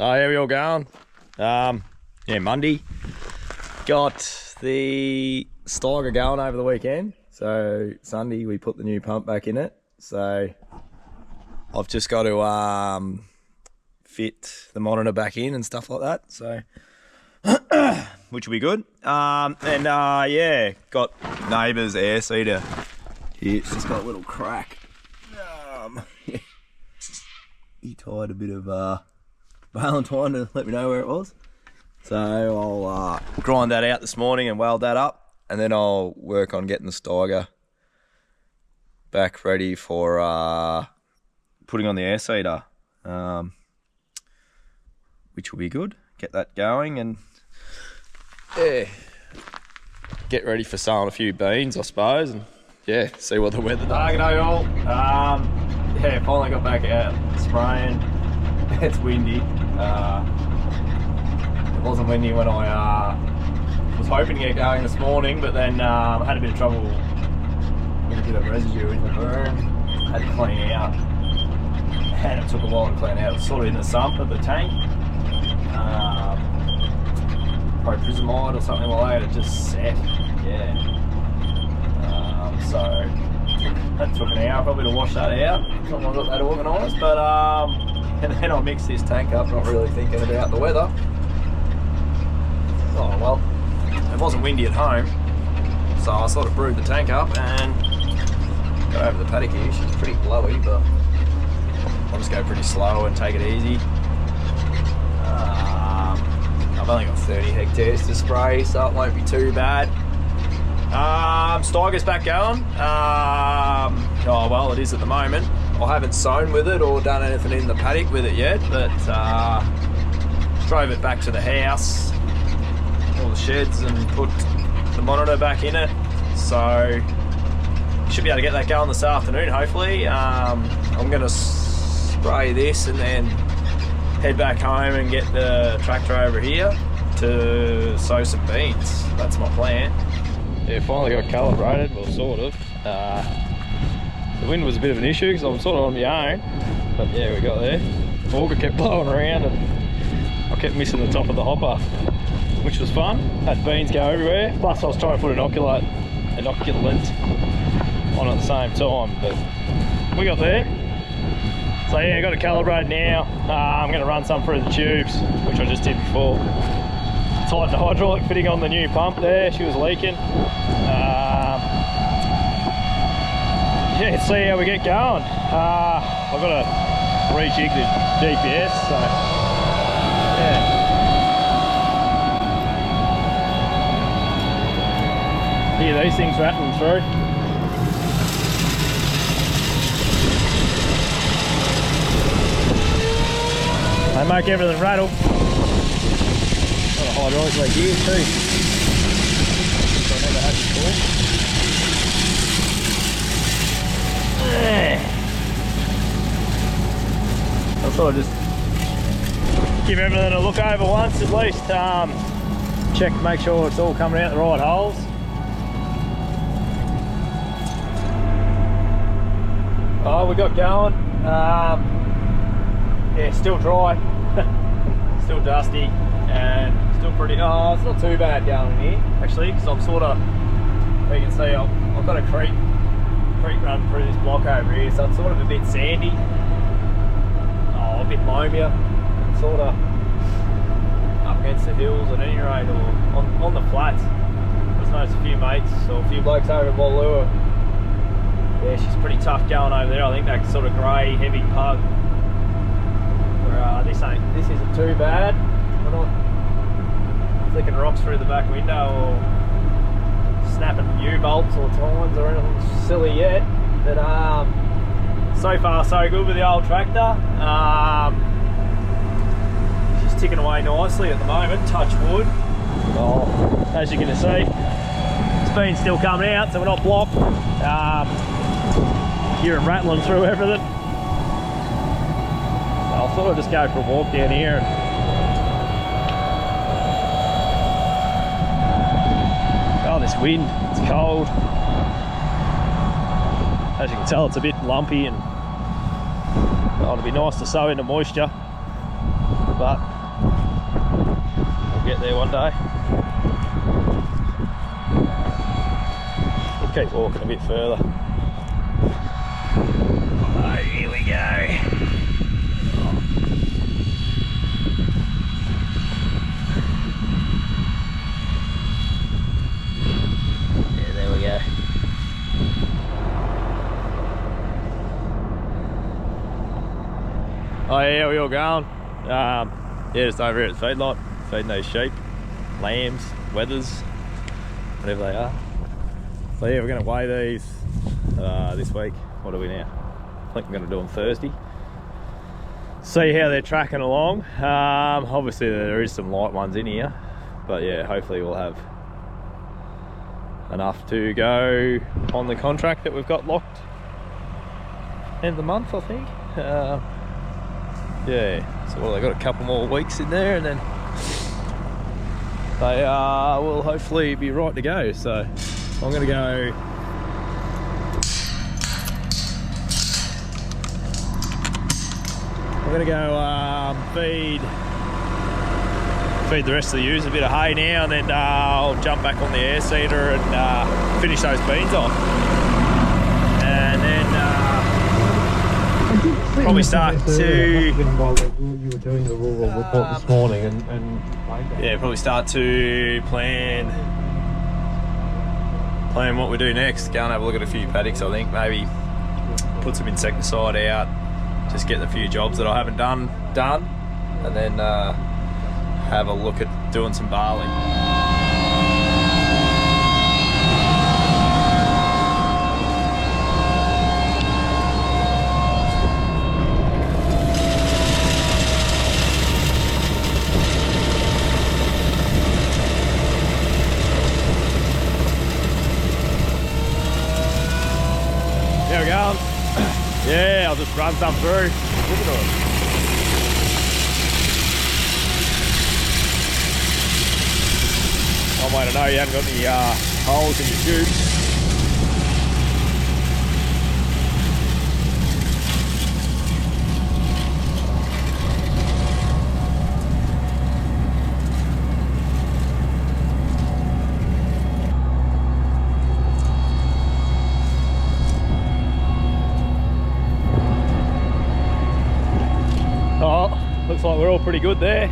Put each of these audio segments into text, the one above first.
Oh, how are we all going? Yeah, Monday. Got the Steiger going over the weekend. So Sunday we put the new pump back in it. So I've just got to fit the monitor back in and stuff like that. So which will be good. Yeah, got neighbour's air seeder here. It's just got a little crack. He tied a bit of baling twine to let me know where it was. So I'll grind that out this morning and weld that up, and then I'll work on getting the Steiger back ready for putting on the air seeder, which will be good. Get that going and yeah, get ready for sowing a few beans, I suppose, and yeah, see what the weather does. G'day all. Yeah, finally got back out spraying. It's windy. It wasn't windy when I was hoping to get going this morning, but then I had a bit of trouble with a bit of residue in the burn. Had to clean out, and it took a while to clean out. It was sort of in the sump of the tank. Probably prismide or something like that. It just set. Yeah. So that took an hour probably to wash that out. Not I got that organised, but and then I mixed this tank up, not really thinking about the weather. Oh well, it wasn't windy at home, so I sort of brewed the tank up and got over the paddock here. She's pretty blowy, but I'll just go pretty slow and take it easy. I've only got 30 hectares to spray, so it won't be too bad. Steiger's back going. Oh well, it is at the moment. I haven't sown with it or done anything in the paddock with it yet, but drove it back to the house, all the sheds, and put the monitor back in it. So should be able to get that going this afternoon, hopefully. I'm going to spray this and then head back home and get the tractor over here to sow some beans. That's my plan. Yeah, finally got calibrated, well, sort of. The wind was a bit of an issue because I'm sort of on my own, but yeah, we got there. Auger kept blowing around and I kept missing the top of the hopper, which was fun. Had beans go everywhere. Plus I was trying to put inoculant on at the same time, but we got there. So yeah, I got it calibrated now. I'm going to run some through the tubes, which I just did before. Tightened the hydraulic fitting on the new pump there, she was leaking. Yeah, let's see how we get going. I've got to rejig the GPS, so yeah. Hear these things rattling through. They make everything rattle. Got a hydraulic leak here too. Which I never had before. I thought I'd just give everything a look over once at least. Check, make sure it's all coming out the right holes. Oh, we got going. Yeah, still dry, still dusty, and still pretty. Oh, it's not too bad going in here actually, because I'm sort of. You can see I've got a creek run through this block over here, so it's sort of a bit sandy. Oh, a bit loamier, sort of up against the hills at any rate, or on the flats. I've noticed a few mates or a few blokes over at Wallua. Yeah, she's pretty tough going over there. I think that sort of grey, heavy pug. This isn't too bad. We're not flicking rocks through the back window or snapping U-bolts or tines or anything silly yet. But so far so good with the old tractor. She's ticking away nicely at the moment, touch wood. Well, as you can see, it's been still coming out, so we're not blocked. Hearing rattling through everything. I'll sort of just go for a walk down here and oh, this wind, it's cold. As you can tell, it's a bit lumpy and oh, it'll be nice to sow into moisture. but we'll get there one day. We'll keep walking a bit further. Oh, here we go. Yeah, there we go. Oh yeah, we all going. Yeah, just over here at the feedlot, feeding those sheep, lambs, wethers, whatever they are. So yeah, we're going to weigh these this week. What are we now? I think we're going to do them Thursday. See how they're tracking along. Obviously there is some light ones in here, but yeah, hopefully we'll have enough to go on the contract that we've got locked end of the month, I think. Yeah, so well, they've got a couple more weeks in there and then they will hopefully be right to go. So I'm going to go feed the rest of the ewes a bit of hay now, and then I'll jump back on the air seeder and finish those beans off, and then probably start to while you were doing the rural report this morning and yeah, probably start to plan what we do next. Go and have a look at a few paddocks. I think maybe put some insecticide out, just get a few jobs that I haven't done, and then have a look at doing some barley. There we go. Yeah, I'll just run some through. Look at it. One way to know you haven't got any holes in your tubes. Oh, looks like we're all pretty good there.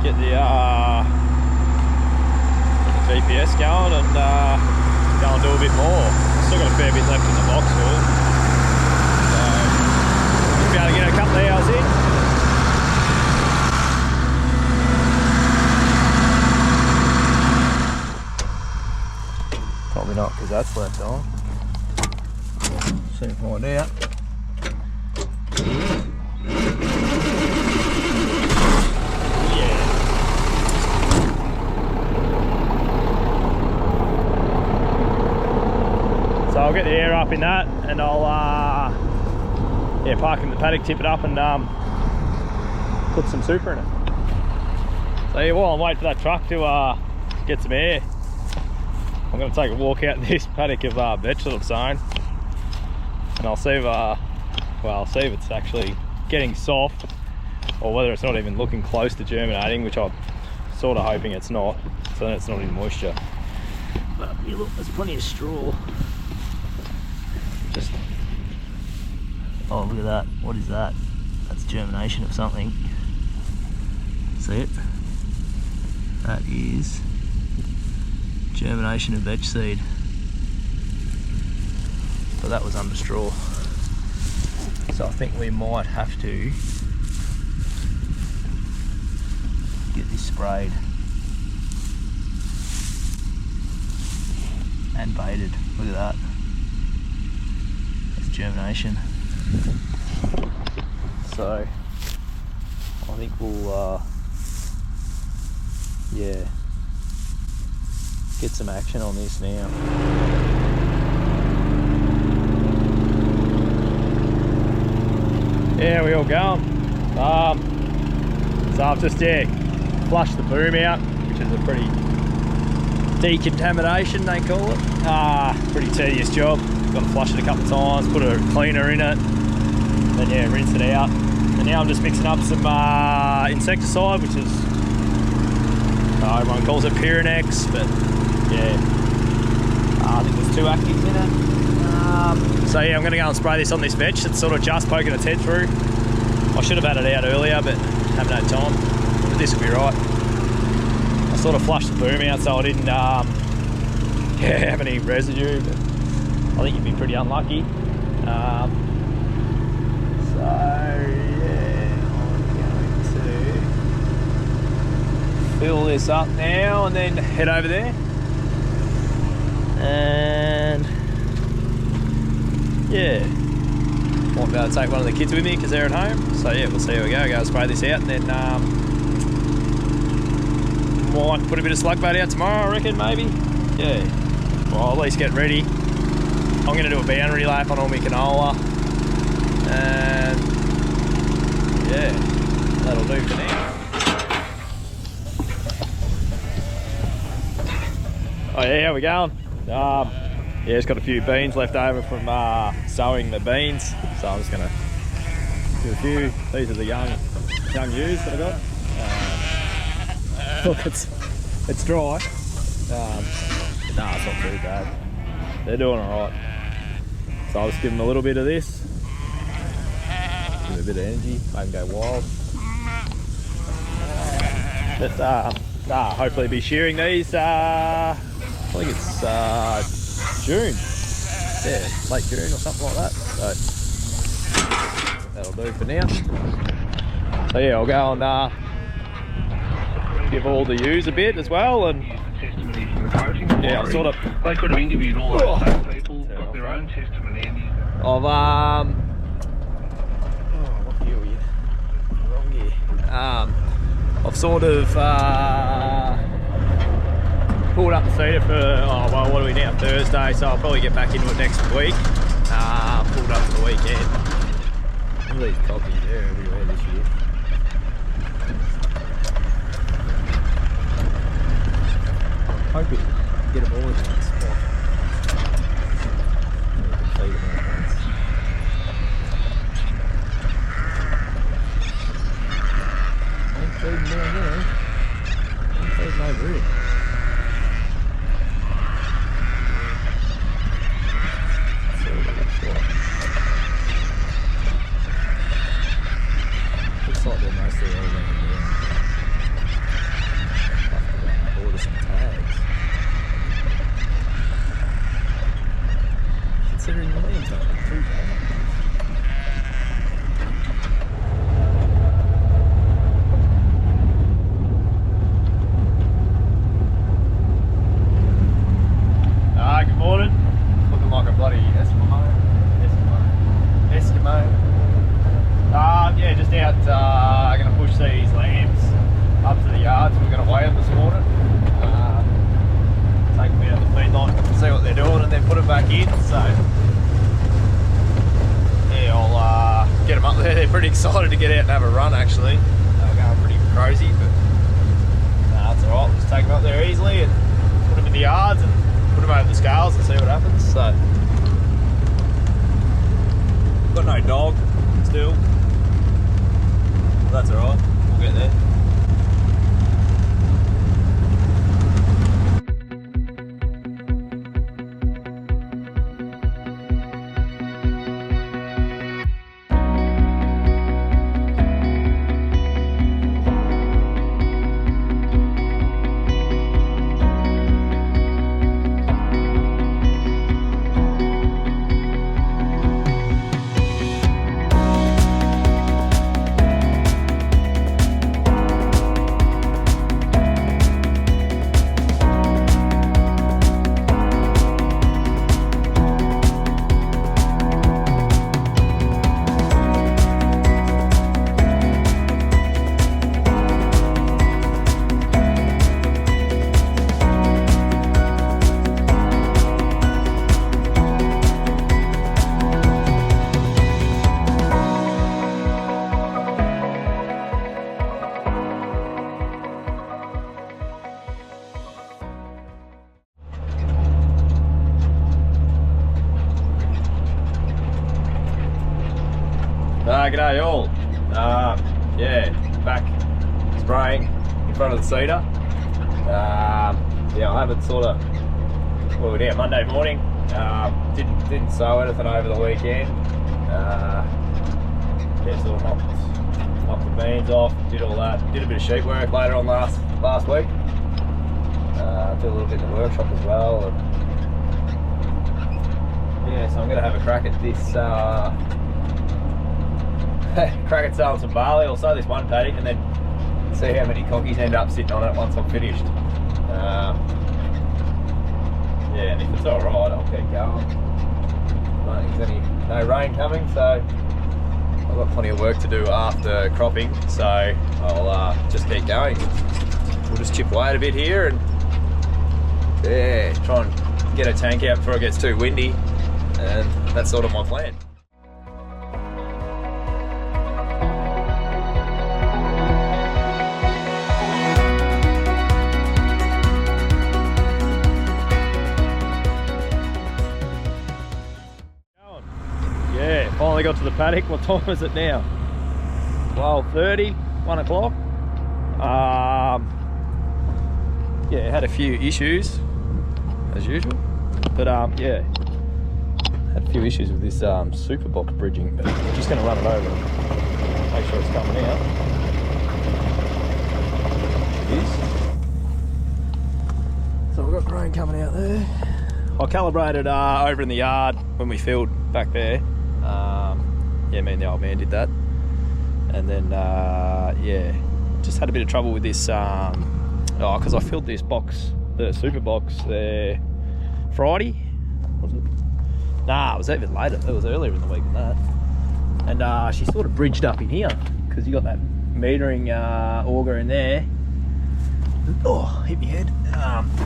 Get the GPS going and go and do a bit more. Still got a fair bit left in the box full, so we'll be able to get a couple of hours in. Probably not, because that's left on. Soon find out. So I'll get the air up in that, and I'll yeah, park in the paddock, tip it up, and put some super in it. So yeah, while I'm waiting for that truck to get some air, I'm going to take a walk out in this paddock of vetch that I've sown, and I'll see if I'll see if it's actually getting soft, or whether it's not even looking close to germinating, which I'm sort of hoping it's not, so then it's not in moisture. But yeah, look, there's plenty of straw. Just, oh, look at that. What is that? That's germination of something. See it? That is germination of vetch seed. But that was under straw. So I think we might have to get this sprayed and baited. Look at that. Germination. So I think we'll yeah, get some action on this now. Yeah, we all going. So I've just flushed the boom out, which is a pretty decontamination they call it. Pretty tedious job. Got to flush it a couple of times, put a cleaner in it, then yeah, rinse it out. And now I'm just mixing up some insecticide, which is, everyone calls it Pyrenex, but yeah, I think there's 2 actives in it. So yeah, I'm going to go and spray this on this veg. It's sort of just poking its head through. I should have had it out earlier, but haven't had time. But this will be right. I sort of flushed the boom out so I didn't have any residue, but I think you'd be pretty unlucky. So yeah, I'm going to fill this up now and then head over there. And yeah, might be able to take one of the kids with me because they're at home. So yeah, we'll see how we go. Go spray this out and then might put a bit of slug bait out tomorrow, I reckon, maybe. Yeah, well, I'll at least get ready. I'm going to do a boundary lap on all my canola. And yeah, that'll do for now. Oh yeah, how we going? Yeah, it's got a few beans left over from sowing the beans, so I'm just gonna do a few. These are the young ewes that I got. Look, it's dry. But nah, it's not too bad. They're doing all right. So I'll just give them a little bit of this, give them a bit of energy, make them go wild. But hopefully be shearing these. I think it's June, yeah, late June or something like that. So that'll do for now. So yeah, I'll go and give all the ewes a bit as well, and yeah, I'll sort of. They could have interviewed all those people, got their own testimony. Of what year are we in? Wrong year. I've sort of pulled up the feeder for, well, what are we now, Thursday, so I'll probably get back into it next week. Pulled up for the weekend. Look at these cockies, they're everywhere this year. Hope you get them all in one spot. Feed them all at once. I'm feeding down there. I'm feeding over here. Looks like they're mostly all around there. I'll have to go and order some tags. Considering the land's not too bad. Good morning. Looking like a bloody Eskimo. Yeah, just out, going to push these lambs up to the yards. We're going to weigh them this morning. Take them out of the feedlot, see what they're doing, and then put them back in. So, yeah, I'll get them up there. They're pretty excited to get out and have a run, actually. They're going pretty crazy, but that's alright. We'll just take them up there easily and put them in the yards and put them over the scales and see what happens. So, got no dog still. That's alright, we'll get there. G'day all. Yeah, back spraying in front of the cedar. Yeah, I haven't sort of, what were we doing, Monday morning. Didn't sow anything over the weekend. Yeah, sort of knocked the beans off, did all that. Did a bit of sheep work later on last week. Did a little bit in the workshop as well. And yeah, so I'm going to have a crack at this, crack at selling some barley. I'll sow this one paddock and then see how many cockies end up sitting on it once I'm finished. Yeah, and if it's alright, I'll keep going. I don't think there's no rain coming, so I've got plenty of work to do after cropping, so I'll just keep going. We'll just chip away a bit here and yeah, try and get a tank out before it gets too windy, and that's sort of my plan. Yeah, finally got to the paddock. What time is it now? 12:30, 1 o'clock. Yeah, had a few issues as usual, but yeah, had a few issues with this super box bridging, but I'm just going to run it over and make sure it's coming out. It is. So we've got grain coming out there. I calibrated over in the yard when we filled back there. Yeah, me and the old man did that, and then yeah, just had a bit of trouble with this because I filled this box, the super box there Friday, was it? Nah, it was even later. It was earlier in the week than that. And she sort of bridged up in here because you got that metering auger in there. Oh, hit me head.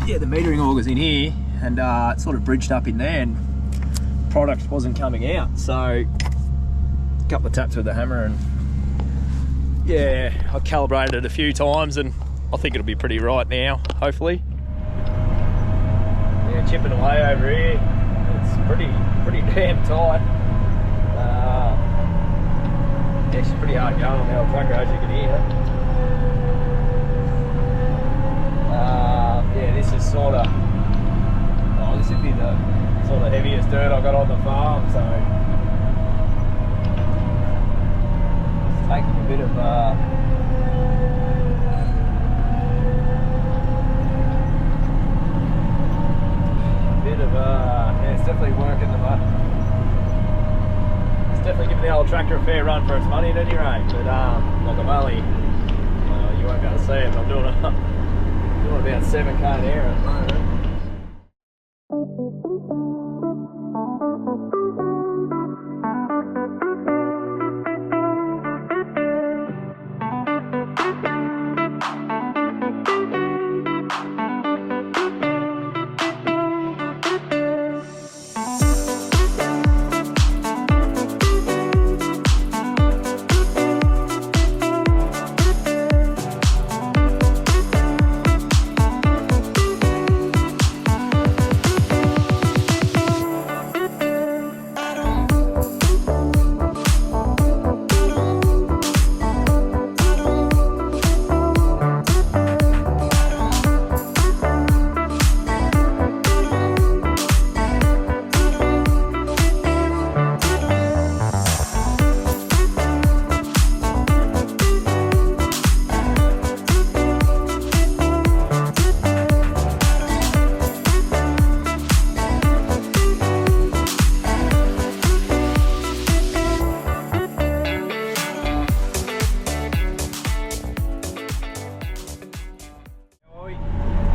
Yeah, the metering auger's in here, and it sort of bridged up in there, and product wasn't coming out. So a couple of taps with the hammer, and yeah, I calibrated it a few times, and I think it'll be pretty right now, hopefully. Yeah, chipping away over here. It's pretty damn tight. Yeah, it's pretty hard going on the old tractor, as you can hear. Yeah, this is sort of, this would be the sort of heaviest dirt I got on the farm, so it's taking a bit of yeah, it's definitely working the mud. It's definitely giving the old tractor a fair run for its money at any rate, but like I'm only, you won't be able to see it, but I'm doing about 7k an hour at the moment.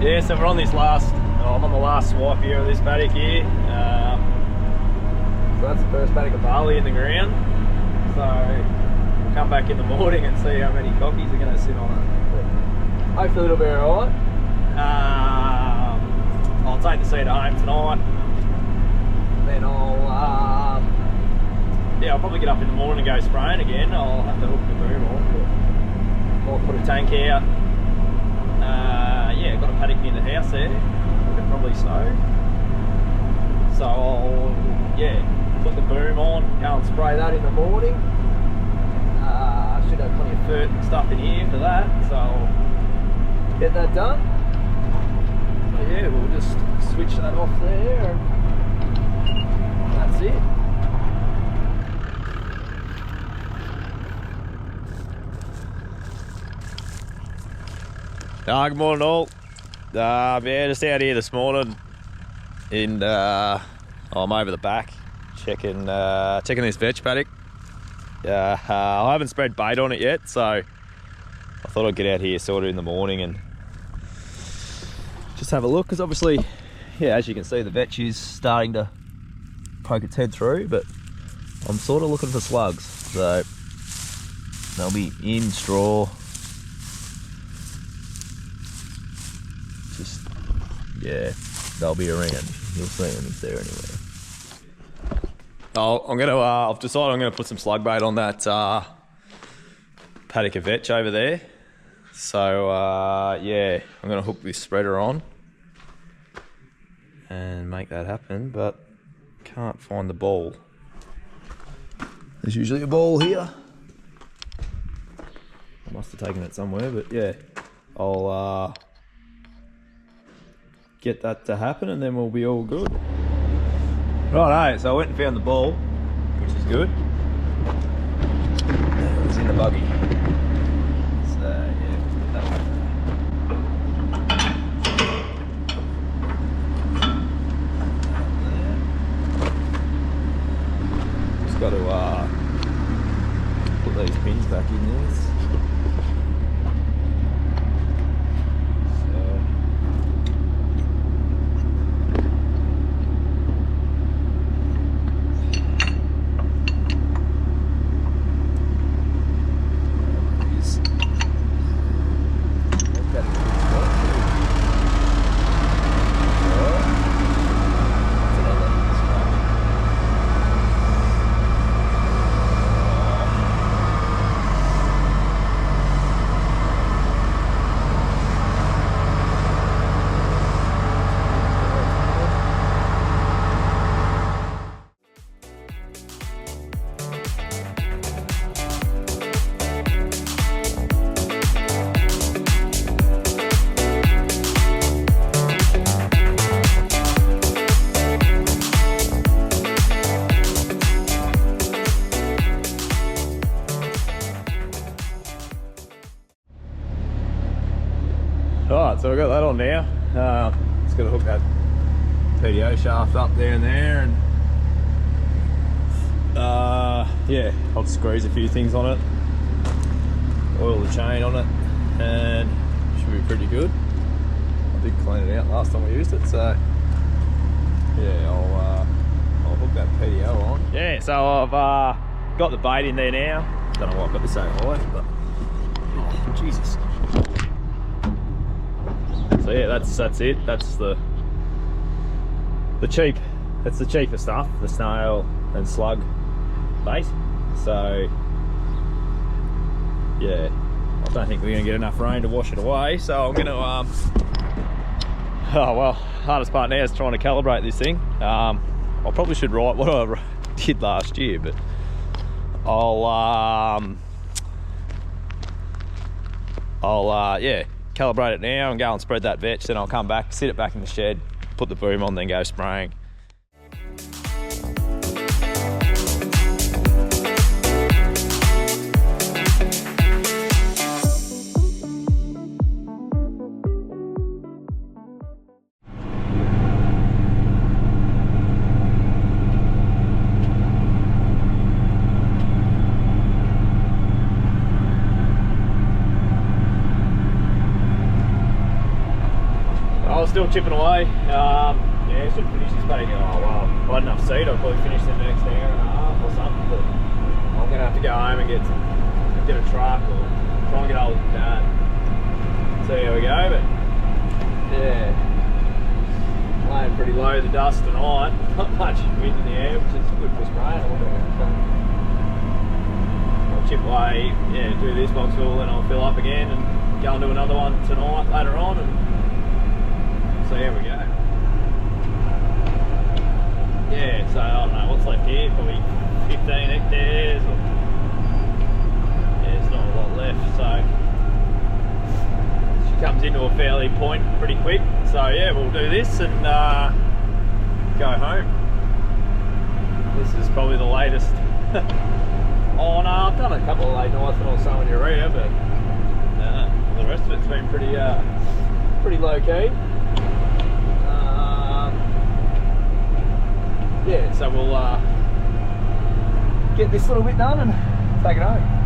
Yeah, so we're on this I'm on the last swipe here of this paddock here. So that's the first paddock of barley in the ground. So we'll come back in the morning and see how many cockies are going to sit on it. But hopefully it'll be alright. I'll take the seed home tonight. Then I'll probably get up in the morning and go spraying again. I'll have to hook the boom on, but I'll put a tank out. Yeah, got a paddock near the house there. We could probably sow. So I'll, yeah, put the boom on, go and spray that in the morning. should have plenty of fert and stuff in here for that, so I'll get that done. So yeah, we'll just switch that off there and that's it. Good morning all. Yeah, just out here this morning and I'm over the back checking this veg paddock. I haven't spread bait on it yet, so I thought I'd get out here sort of in the morning and just have a look, because obviously, yeah, as you can see, the vetch is starting to poke its head through, but I'm sort of looking for slugs, so they'll be in straw. Just, yeah, they'll be around. You'll see them if they're anywhere. Oh, I've decided I'm gonna put some slug bait on that paddock of vetch over there. So yeah, I'm gonna hook this spreader on and make that happen, but can't find the ball. There's usually a ball here. I must have taken it somewhere, but yeah, I'll get that to happen and then we'll be all good. Righto, so I went and found the ball, which is good. It was in the buggy. So yeah, put that one there. Just got to put these pins back in there. Alright, so we've got that on now. Just got to hook that PDO shaft up there and there, and yeah, I'll just squeeze a few things on it, oil the chain on it, and it should be pretty good. I did clean it out last time we used it, so yeah, I'll hook that PDO on. Yeah, so I've got the bait in there now. Don't know why I've got this so high, but oh, Jesus. So yeah, that's it. That's the cheaper stuff, the snail and slug bait. So yeah, I don't think we're gonna get enough rain to wash it away. So I'm gonna oh well, hardest part now is trying to calibrate this thing. I probably should write what I did last year, but I'll yeah, calibrate it now and go and spread that vetch, then I'll come back, sit it back in the shed, put the boom on, then go spraying. Still chipping away. Yeah, should finish this paddock. Oh well, if I had enough seed, I'd probably finish in the next hour and a half or something. But I'm gonna have to go home and get a truck or try and get hold of Dad. See how we go. But yeah, laying pretty low the dust tonight. Not much wind in the air, which is good for spraying or whatever. I'll chip away. Yeah, do this box full, then I'll fill up again and go and do another one tonight later on. And so here we go. Yeah, so I don't know what's left here, probably 15 hectares. Or, yeah, it's not a into a fairly point pretty quick. So yeah, we'll do this and go home. This is probably the latest. Oh no, I've done a couple of late nights when I was sowing urea, but the rest of it's been pretty pretty low key. Yeah, so we'll get this little bit done and take it home.